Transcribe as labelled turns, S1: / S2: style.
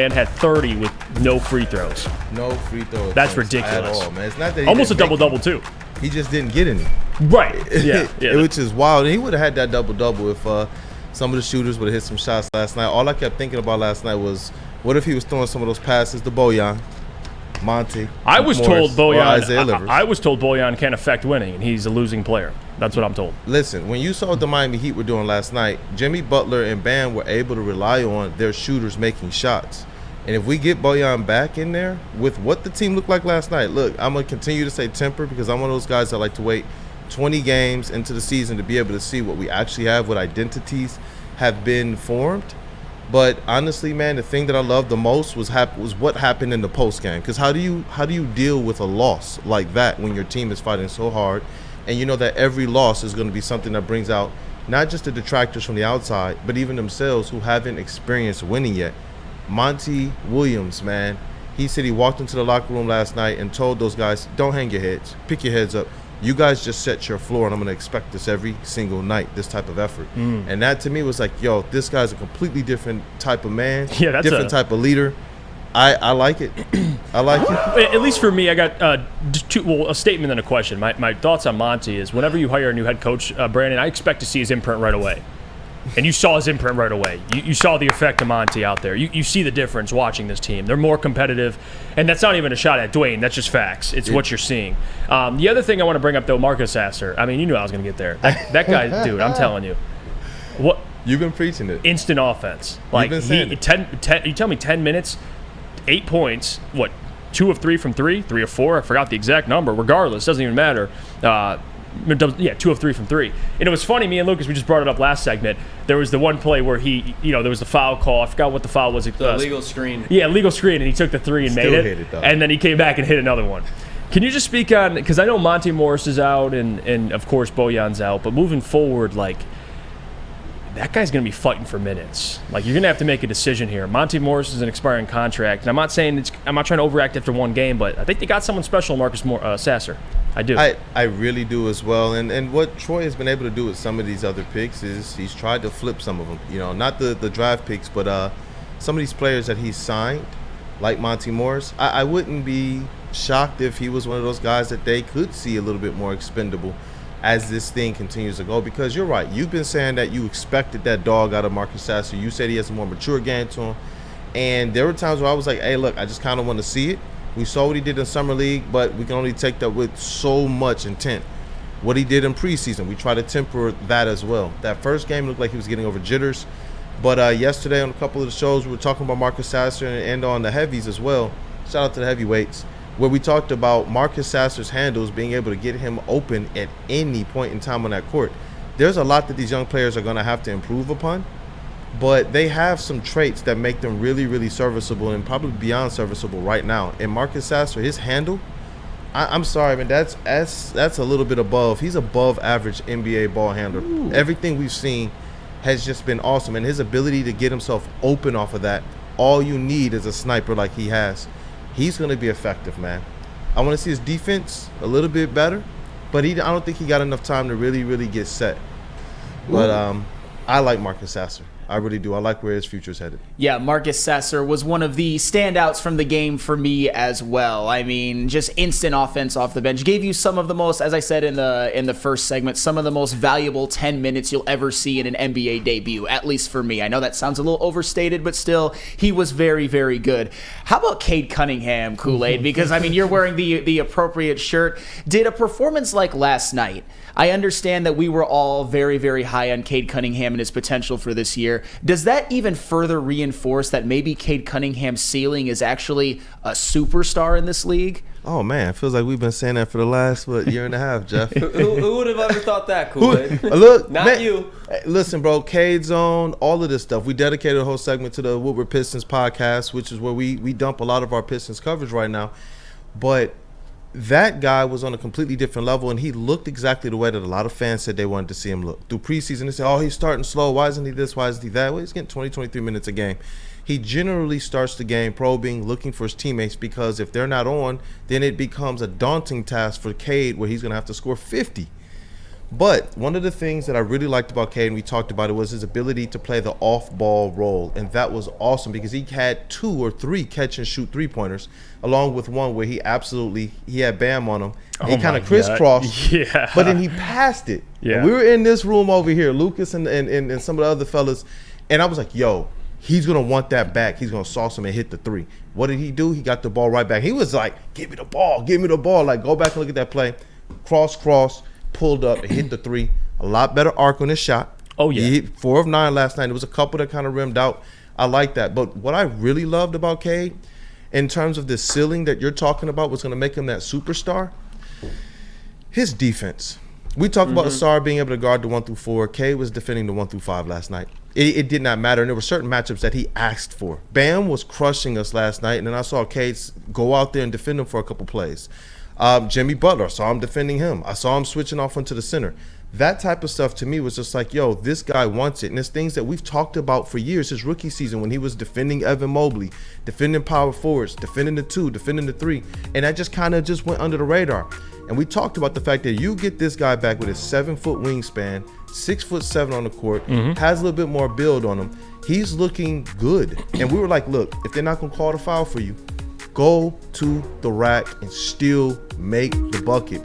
S1: man had 30 with no free throws.
S2: No free throws.
S1: That's ridiculous.
S2: At all, man. It's not that he
S1: almost a
S2: didn't make
S1: double-double, too.
S2: He just didn't get any.
S1: Right. Yeah.
S2: Which is wild. And he would have had that double-double if some of the shooters would have hit some shots last night. All I kept thinking about last night was, what if he was throwing some of those passes to Bojan, Monty,
S1: I was told
S2: Bojan.
S1: I was told Bojan can't affect winning, and he's a losing player. That's what I'm told.
S2: Listen, when you saw what the Miami Heat were doing last night, Jimmy Butler and Bam were able to rely on their shooters making shots. And if we get Bojan back in there with what the team looked like last night, look, I'm going to continue to say temper because I'm one of those guys that like to wait 20 games into the season to be able to see what we actually have, what identities have been formed. But honestly, man, the thing that I loved the most was what happened in the post game. Because how do you deal with a loss like that when your team is fighting so hard, and you know that every loss is going to be something that brings out not just the detractors from the outside, but even themselves who haven't experienced winning yet. Monty Williams, man, he said he walked into the locker room last night and told those guys, "Don't hang your heads, pick your heads up. You guys just set your floor, and I'm going to expect this every single night, this type of effort." And that to me was like, yo, this guy's a completely different type of man, different type of leader. I like it. I like it.
S1: At least for me, I got a statement and a question. My thoughts on Monty is whenever you hire a new head coach, Brandon, I expect to see his imprint right away. And you saw his imprint right away. You saw the effect of Monty out there. You see the difference watching this team. They're more competitive. And that's not even a shot at Dwayne. That's just facts. It's what you're seeing. The other thing I want to bring up, though, Marcus Sasser. I mean, you knew I was going to get there. That guy, dude, I'm telling you. What?
S2: You've been preaching it.
S1: Instant offense. Like, you tell me 10 minutes, 8 points, what, 2 of 3 from 3? 3 of 4? I forgot the exact number. Regardless, doesn't even matter. 2 of 3 from 3. And it was funny, me and Lucas, we just brought it up last segment. There was the one play where there was the foul call. I forgot what the foul was.
S3: The legal screen.
S1: Yeah, legal screen, and he took the 3 and made it.
S2: Hit it though.
S1: And then he came back and hit another one. Can you just speak on, because I know Monty Morris is out and of course Bojan's out, but moving forward, like, that guy's going to be fighting for minutes. Like, you're going to have to make a decision here. Monty Morris is an expiring contract, and I'm not trying to overact after one game, but I think they got someone special, Sasser. I do.
S2: I really do as well. And what Troy has been able to do with some of these other picks is he's tried to flip some of them. You know, not the draft picks, but some of these players that he's signed, like Monty Morris. I wouldn't be shocked if he was one of those guys that they could see a little bit more expendable as this thing continues to go, because you're right. You've been saying that you expected that dog out of Marcus Sasser. You said he has a more mature game to him. And there were times where I was like, hey, look, I just kind of want to see it. We saw what he did in Summer League, but we can only take that with so much intent. What he did in preseason, we try to temper that as well. That first game looked like he was getting over jitters. But yesterday on a couple of the shows, we were talking about Marcus Sasser and on the heavies as well. Shout out to the heavyweights, where we talked about Marcus Sasser's handles being able to get him open at any point in time on that court. There's a lot that these young players are going to have to improve upon, but they have some traits that make them really, really serviceable and probably beyond serviceable right now. And Marcus Sasser, his handle, I'm sorry, man, that's a little bit above. He's above average NBA ball handler. Ooh. Everything we've seen has just been awesome, and his ability to get himself open off of that, all you need is a sniper like he has. He's going to be effective, man. I want to see his defense a little bit better, but I don't think he got enough time to really, really get set. But I like Marcus Sasser. I really do. I like where his future's headed.
S4: Yeah, Marcus Sasser was one of the standouts from the game for me as well. I mean, just instant offense off the bench. Gave you some of the most, as I said in the first segment, some of the most valuable 10 minutes you'll ever see in an NBA debut, at least for me. I know that sounds a little overstated, but still, he was very, very good. How about Cade Cunningham, Kool-Aid? Because, I mean, you're wearing the appropriate shirt. Did a performance like last night, I understand that we were all very, very high on Cade Cunningham and his potential for this year. Does that even further reinforce that maybe Cade Cunningham's ceiling is actually a superstar in this league?
S2: Oh, man, it feels like we've been saying that for the last, year and a half, Jeff.
S3: Who would have ever thought that, Kool-Aid?
S2: Look,
S3: Not
S2: man,
S3: you.
S2: Listen, bro, Cade Zone, all of this stuff. We dedicated a whole segment to the Woodward Pistons podcast, which is where we dump a lot of our Pistons coverage right now. But that guy was on a completely different level, and he looked exactly the way that a lot of fans said they wanted to see him look. Through preseason, they said, oh, he's starting slow. Why isn't he this? Why isn't he that? Well, he's getting 20, 23 minutes a game. He generally starts the game probing, looking for his teammates, because if they're not on, then it becomes a daunting task for Cade where he's going to have to score 50. But one of the things that I really liked about Cade, and we talked about it, was his ability to play the off-ball role. And that was awesome because he had 2 or 3 catch-and-shoot three-pointers, along with one where he had Bam on him. And he kind of crisscrossed, but then he passed it.
S1: Yeah.
S2: We were in this room over here, Lucas and some of the other fellas, and I was like, yo, he's going to want that back. He's going to sauce him and hit the 3. What did he do? He got the ball right back. He was like, give me the ball. Like, go back and look at that play. Cross, pulled up and hit the 3. A lot better arc on his shot.
S1: Oh, yeah.
S2: He hit 4 of 9 last night. There was a couple that kind of rimmed out. I like that. But what I really loved about Cade, in terms of the ceiling that you're talking about, was going to make him that superstar, his defense. We talked about Sasser being able to guard the 1 through 4. Cade was defending the 1 through 5 last night. It did not matter, and there were certain matchups that he asked for. Bam was crushing us last night, and then I saw Cade go out there and defend him for a couple plays. Jimmy Butler, I saw him defending him. I saw him switching off into the center. That type of stuff to me was just like, yo, this guy wants it. And it's things that we've talked about for years, his rookie season, when he was defending Evan Mobley, defending power forwards, defending the 2, defending the 3. And that just kind of just went under the radar. And we talked about the fact that you get this guy back with his 7-foot wingspan, 6'7" on the court, has a little bit more build on him. He's looking good. And we were like, look, if they're not going to call the foul for you, go to the rack and still make the bucket.